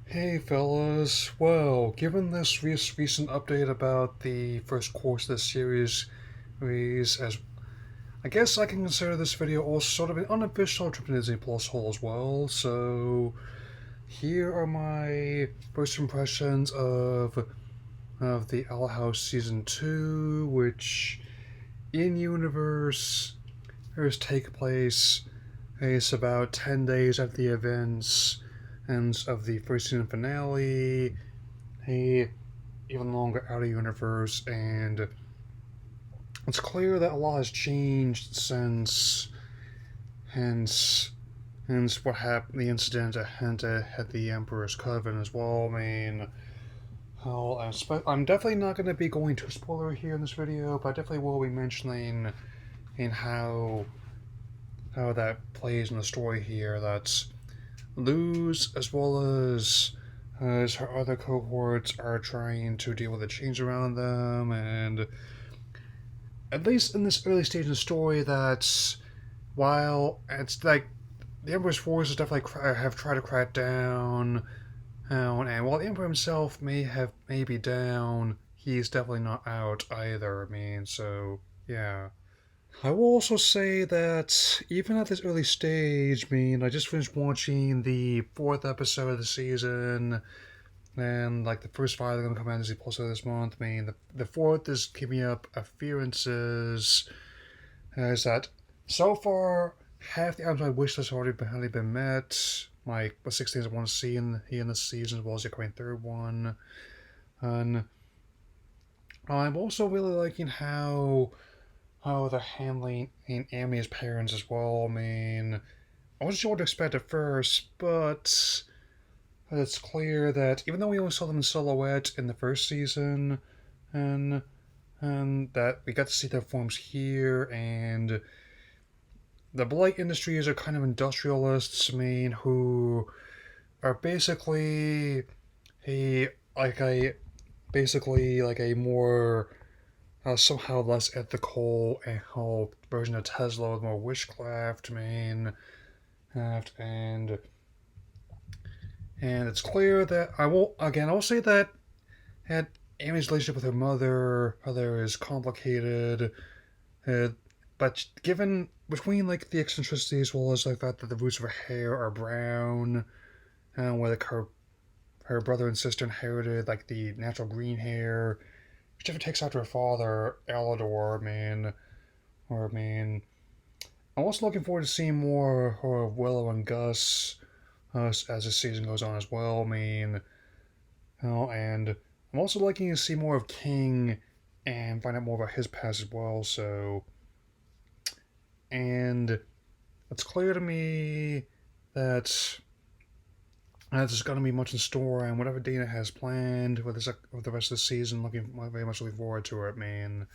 Hey fellas, well, given this recent update about the first course of the series, as I guess I can consider this video also sort of an unofficial trip to Disney Plus haul as well. So here are my first impressions of the Owl House season two, which in universe take place is about 10 days after the events and of the first season finale. Hey, even longer out of universe, and it's clear that a lot has changed since, hence, hence what happened, the incident at Henta at the Emperor's Coven as well. I mean, well, I'm definitely not going to be going to spoiler here in this video, but I definitely will be mentioning in how that plays in the story here. That's Luz as well as her other cohorts are trying to deal with the change around them, and at least in this early stage of the story, that's while it's like the Emperor's forces definitely have tried to crack down, and while the Emperor himself may be down, he's definitely not out either. I mean, so yeah. I will also say that even at this early stage, I mean, I just finished watching the fourth episode of the season, and like the first five are going to come out as Plus this month. I mean, the fourth is keeping up appearances. Is that so far half the items I wish has already been met. Like the 6 things I want to see in this season, as well as the coming third one. And I'm also really liking how they're handling Amy's parents as well. I mean, I wasn't sure what to expect at first, but it's clear that even though we only saw them in silhouette in the first season, and and that we got to see their forms here, and the Blight Industries are kind of industrialists, I mean, who are basically a like a like a more somehow less ethical and how version of Tesla with more witchcraft, I mean, and it's clear that I will say that had Amy's relationship with her mother is complicated, uh, but given between like the eccentricities as well as the fact that the roots of her hair are brown, and where like her brother and sister inherited like the natural green hair, she never takes after her father, Alador. I mean, I'm also looking forward to seeing more of Willow and Gus as the season goes on as well. I mean, and I'm also liking to see more of King and find out more about his past as well. So, and it's clear to me that there's going to be much in store, and whatever Dana has planned with the rest of the season, very much looking forward to it, man.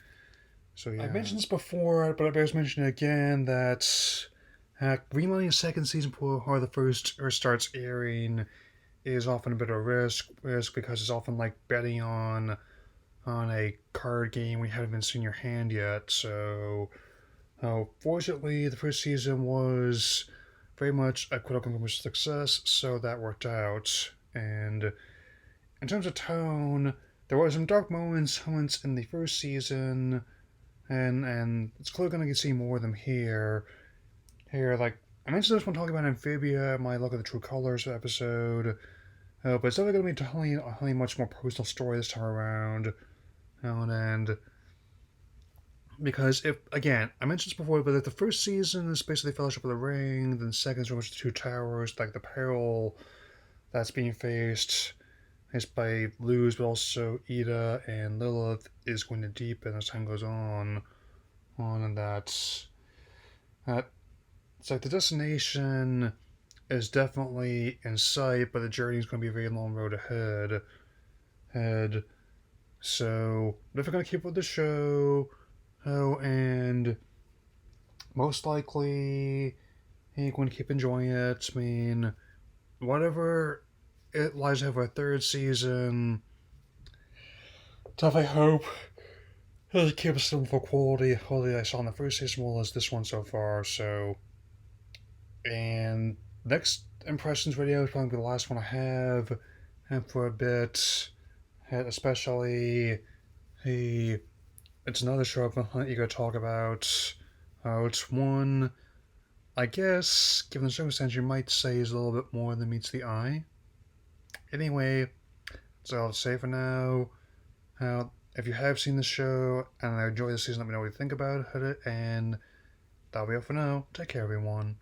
So yeah, I mentioned this before, but I better mention it again that greenlighting a second season before the first starts airing is often a bit of a risk because it's often like betting on a card game we haven't even seen your hand yet. So, fortunately, the first season was very much a critical commercial success, so that worked out. And in terms of tone, there were some dark moments in the first season, and it's clearly going to see more of them here. Like I mentioned this when talking about Amphibia, my Look at the True Colors episode, but it's definitely going to be telling a much more personal story this time around. And because if again, I mentioned this before, but if the first season is basically Fellowship of the Ring, then the second is very much the Two Towers, like the peril that's being faced is by Luz, but also Ida and Lilith is going to deepen as time goes on. And that it's like the destination is definitely in sight, but the journey is going to be a very long road ahead. Head. So if we're going to keep with the show, and most likely ain't going to keep enjoying it. I mean, whatever it lies ahead for a third season, definitely hope it'll keep a similar quality I saw in the first season, well as this one so far. So, and next impressions video is probably the last one I have. and for a bit, and especially it's another show I'm eager to talk about. It's one, I guess, given the circumstance, you might say is a little bit more than meets the eye. Anyway, that's all I'll say for now. If you have seen the show and enjoy the season, let me know what you think about it, and that'll be all for now. Take care, everyone.